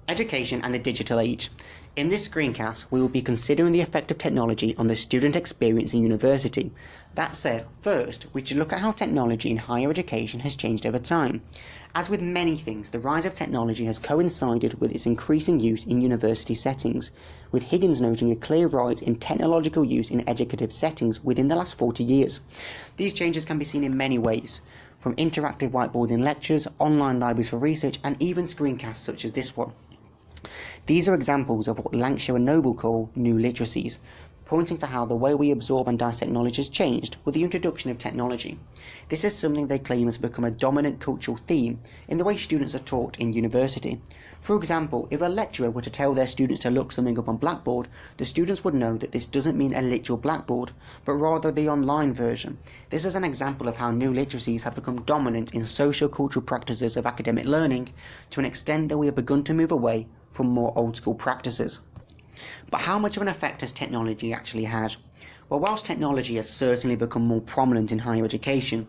Education and the digital age. In this screencast, we will be considering the effect of technology on the student experience in university. That said, first, we should look at how technology in higher education has changed over time. As with many things, the rise of technology has coincided with its increasing use in university settings, with Higgins noting a clear rise in technological use in educative settings within the last 40 years. These changes can be seen in many ways, from interactive whiteboards in lectures, online libraries for research, and even screencasts such as this one. These are examples of what Lancashire and Noble call new literacies, pointing to how the way we absorb and dissect knowledge has changed with the introduction of technology. This is something they claim has become a dominant cultural theme in the way students are taught in university. For example, if a lecturer were to tell their students to look something up on Blackboard, the students would know that this doesn't mean a literal Blackboard, but rather the online version. This is an example of how new literacies have become dominant in socio-cultural practices of academic learning to an extent that we have begun to move away from more old-school practices. But how much of an effect has technology actually had? Well, whilst technology has certainly become more prominent in higher education,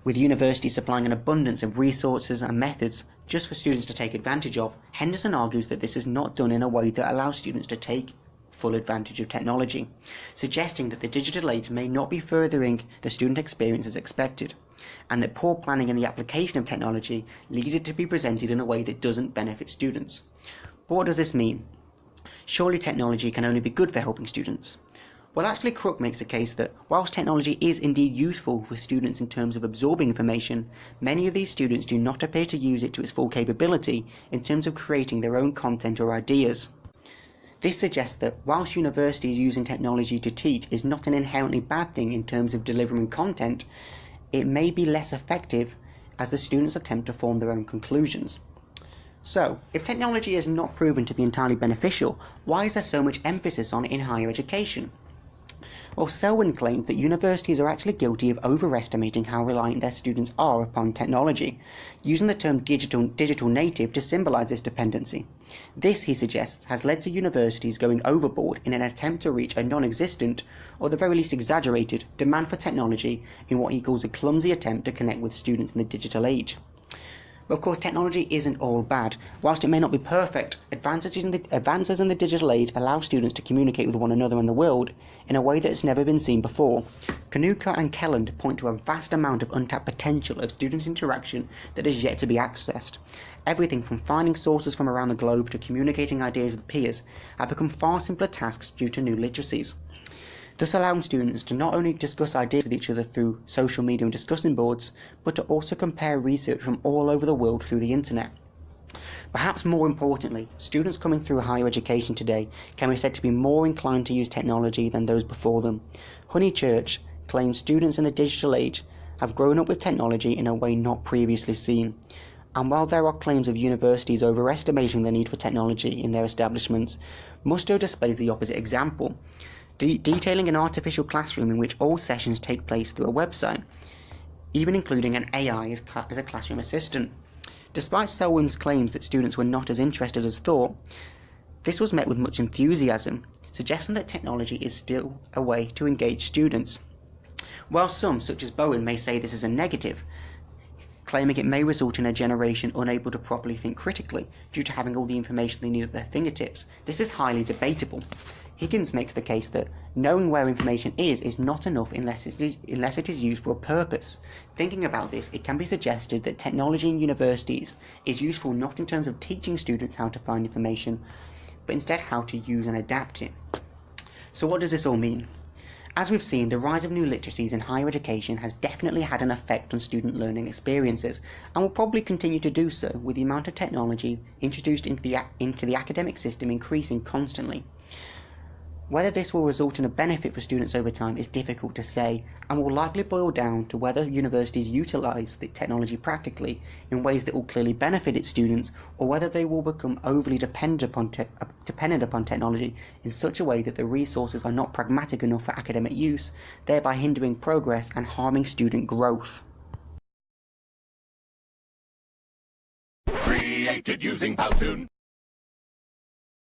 with universities supplying an abundance of resources and methods just for students to take advantage of, Henderson argues that this is not done in a way that allows students to take full advantage of technology, suggesting that the digital age may not be furthering the student experience as expected, and that poor planning in the application of technology leads it to be presented in a way that doesn't benefit students. But what does this mean? Surely technology can only be good for helping students. Well, actually, Crook makes a case that whilst technology is indeed useful for students in terms of absorbing information, many of these students do not appear to use it to its full capability in terms of creating their own content or ideas. This suggests that whilst universities using technology to teach is not an inherently bad thing in terms of delivering content, it may be less effective as the students attempt to form their own conclusions. So, if technology is not proven to be entirely beneficial, why is there so much emphasis on it in higher education? Well, Selwyn claimed that universities are actually guilty of overestimating how reliant their students are upon technology, using the term digital native to symbolise this dependency. This, he suggests, has led to universities going overboard in an attempt to reach a non-existent, or at the very least exaggerated, demand for technology in what he calls a clumsy attempt to connect with students in the digital age. But of course, technology isn't all bad. Whilst it may not be perfect, advances in the digital age allow students to communicate with one another and the world in a way that has never been seen before. Kanuka and Kelland point to a vast amount of untapped potential of student interaction that is yet to be accessed. Everything from finding sources from around the globe to communicating ideas with peers have become far simpler tasks due to new literacies, thus allowing students to not only discuss ideas with each other through social media and discussion boards, but to also compare research from all over the world through the internet. Perhaps more importantly, students coming through higher education today can be said to be more inclined to use technology than those before them. Honeychurch claims students in the digital age have grown up with technology in a way not previously seen. And while there are claims of universities overestimating the need for technology in their establishments, Musto displays the opposite example, detailing an artificial classroom in which all sessions take place through a website, even including an AI as a classroom assistant. Despite Selwyn's claims that students were not as interested as thought, this was met with much enthusiasm, suggesting that technology is still a way to engage students. While some, such as Bowen, may say this is a negative, claiming it may result in a generation unable to properly think critically due to having all the information they need at their fingertips, this is highly debatable. Higgins makes the case that knowing where information is not enough unless it is used for a purpose. Thinking about this, it can be suggested that technology in universities is useful not in terms of teaching students how to find information, but instead how to use and adapt it. So what does this all mean? As we've seen, the rise of new literacies in higher education has definitely had an effect on student learning experiences, and will probably continue to do so with the amount of technology introduced into the academic system increasing constantly. Whether this will result in a benefit for students over time is difficult to say, and will likely boil down to whether universities utilise the technology practically in ways that will clearly benefit its students, or whether they will become overly dependent upon technology in such a way that the resources are not pragmatic enough for academic use, thereby hindering progress and harming student growth. Created using Powtoon.